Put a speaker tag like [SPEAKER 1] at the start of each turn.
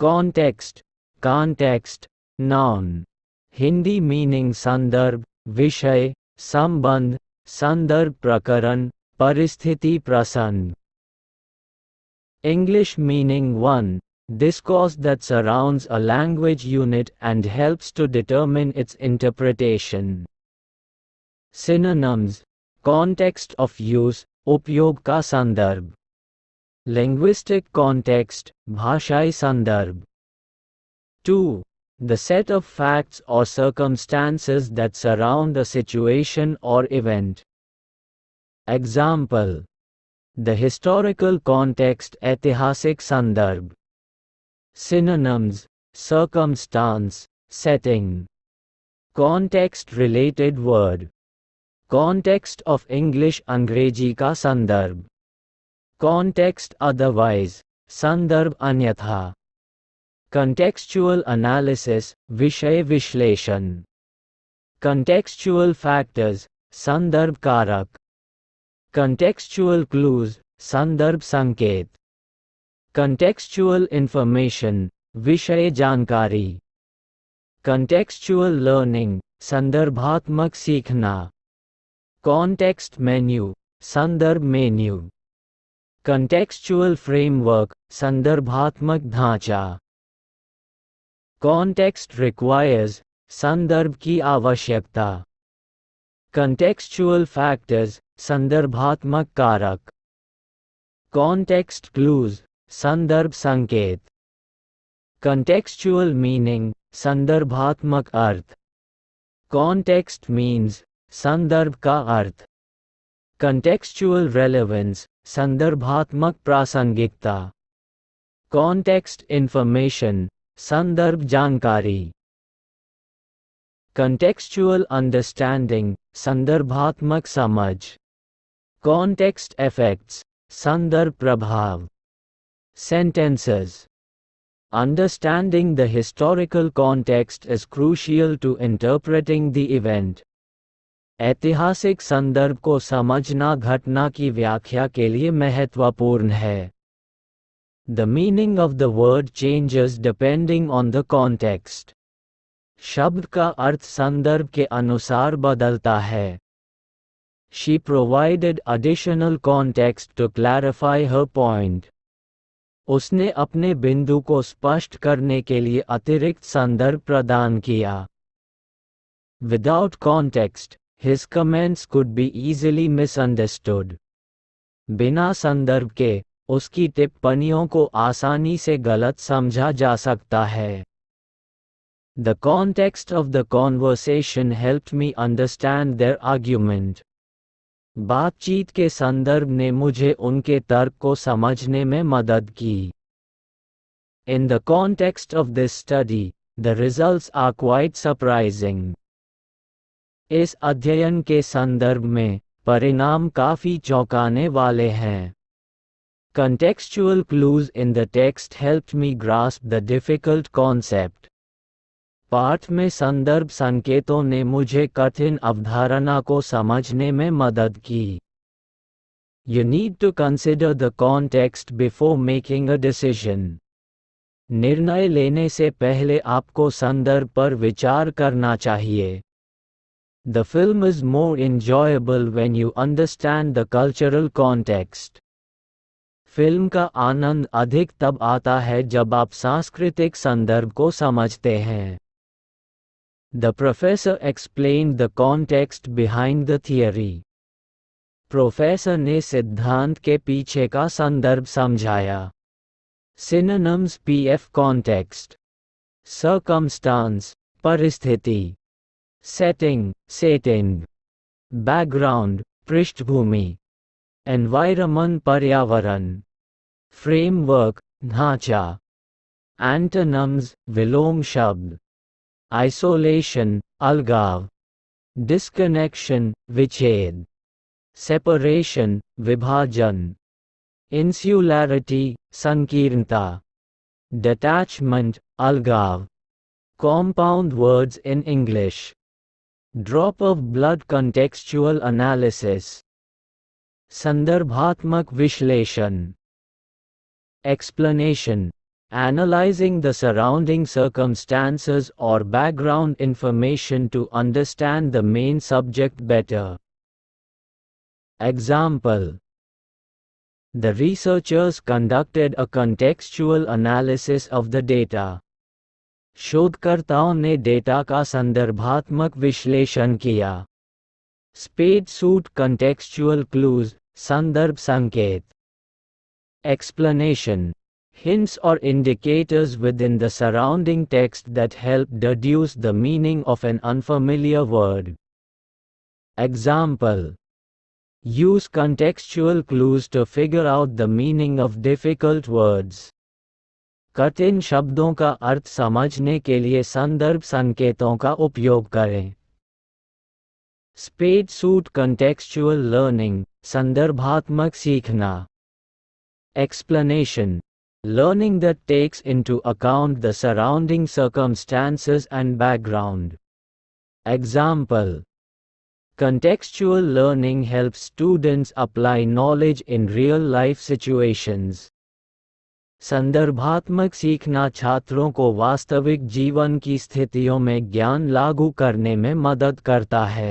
[SPEAKER 1] Context, context, noun. Hindi meaning संदर्भ, विषय, संबंध, संदर्भ प्रकरण, परिस्थिति प्रसंग. English meaning 1. Discourse that surrounds a language unit and helps to determine its interpretation. Synonyms. Context of use, उपयोग का संदर्भ. Linguistic context, भाषाई संदर्भ. 2. The set of facts or circumstances that surround a situation or event. Example. The historical context, ऐतिहासिक संदर्भ. Synonyms. Circumstance, setting. Context related word. Context of English, अंग्रेजी का संदर्भ. Context otherwise, संदर्भ अन्यथा. Contextual analysis, विषय विश्लेषण. Contextual factors, संदर्भ कारक. Contextual clues, संदर्भ संकेत. Contextual information, विषय जानकारी. Contextual learning, संदर्भात्मक सीखना. Context menu, संदर्भ मेन्यू. Contextual framework, संदर्भात्मक ढांचा. Context requires, संदर्भ की आवश्यकता. Contextual factors, संदर्भात्मक कारक. Context clues, संदर्भ संकेत. Contextual meaning, संदर्भात्मक अर्थ. Context means, संदर्भ का अर्थ. Contextual relevance, संदर्भात्मक प्रासंगिकता. Context information, संदर्भ जानकारी. Contextual understanding, संदर्भात्मक समझ. Context effects, संदर्भ प्रभाव. Sentences. Understanding the historical context is crucial to interpreting the event. ऐतिहासिक संदर्भ को समझना घटना की व्याख्या के लिए महत्वपूर्ण है. The meaning of the word changes depending on the context. शब्द का अर्थ संदर्भ के अनुसार बदलता है. She provided additional context to clarify her point. उसने अपने बिंदु को स्पष्ट करने के लिए अतिरिक्त संदर्भ प्रदान किया. Without context, his comments could be easily misunderstood. बिना संदर्भ के, उसकी टिप्पणियों को आसानी से गलत समझा जा सकता है. The context of the conversation helped me understand their argument. बातचीत के संदर्भ ने मुझे उनके तर्क को समझने में मदद की. In the context of this study, the results are quite surprising. इस अध्ययन के संदर्भ में, परिणाम काफी चौंकाने वाले हैं. Contextual clues in the text helped me grasp the difficult concept. पाठ में संदर्भ संकेतों ने मुझे कठिन अवधारणा को समझने में मदद की. You need to consider the context before making a decision. निर्णय लेने से पहले आपको संदर्भ पर विचार करना चाहिए. The film is more enjoyable when you understand the cultural context. Film का आनंद अधिक तब आता है जब आप सांस्कृतिक संदर्भ को समझते हैं. The professor explained the context behind the theory. Professor ने सिद्धांत के पीछे का संदर्भ समझाया. Synonyms. PF context. Circumstance, परिस्थिति. Setting, setting. Background, पृष्ठभूमि. Environment, पर्यावरण. Framework, ढांचा. Antonyms, विलोम शब्द. Isolation, अलगाव. Disconnection, विच्छेद. Separation, विभाजन. Insularity, संकीर्णता. Detachment, अलगाव. Compound words in English. Drop of blood. Contextual analysis. संदर्भात्मक विश्लेषण. Explanation, Analyzing the surrounding circumstances or background information to understand the main subject better. Example: the researchers conducted a contextual analysis of the data. शोधकर्ताओं ने data का संदर्भात्मक विश्लेषण किया. Spade suit contextual clues, संदर्भ संकेत. Explanation: hints or indicators within the surrounding text that help deduce the meaning of an unfamiliar word. Example: use contextual clues to figure out the meaning of difficult words. कठिन शब्दों का अर्थ समझने के लिए संदर्भ संकेतों का उपयोग करें. स्पेड सूट contextual learning, संदर्भात्मक सीखना. Explanation: learning that takes into account the surrounding circumstances and background. Example: contextual learning helps students apply knowledge in real-life situations. संदर्भात्मक सीखना छात्रों को वास्तविक जीवन की स्थितियों में ज्ञान लागू करने में मदद करता है.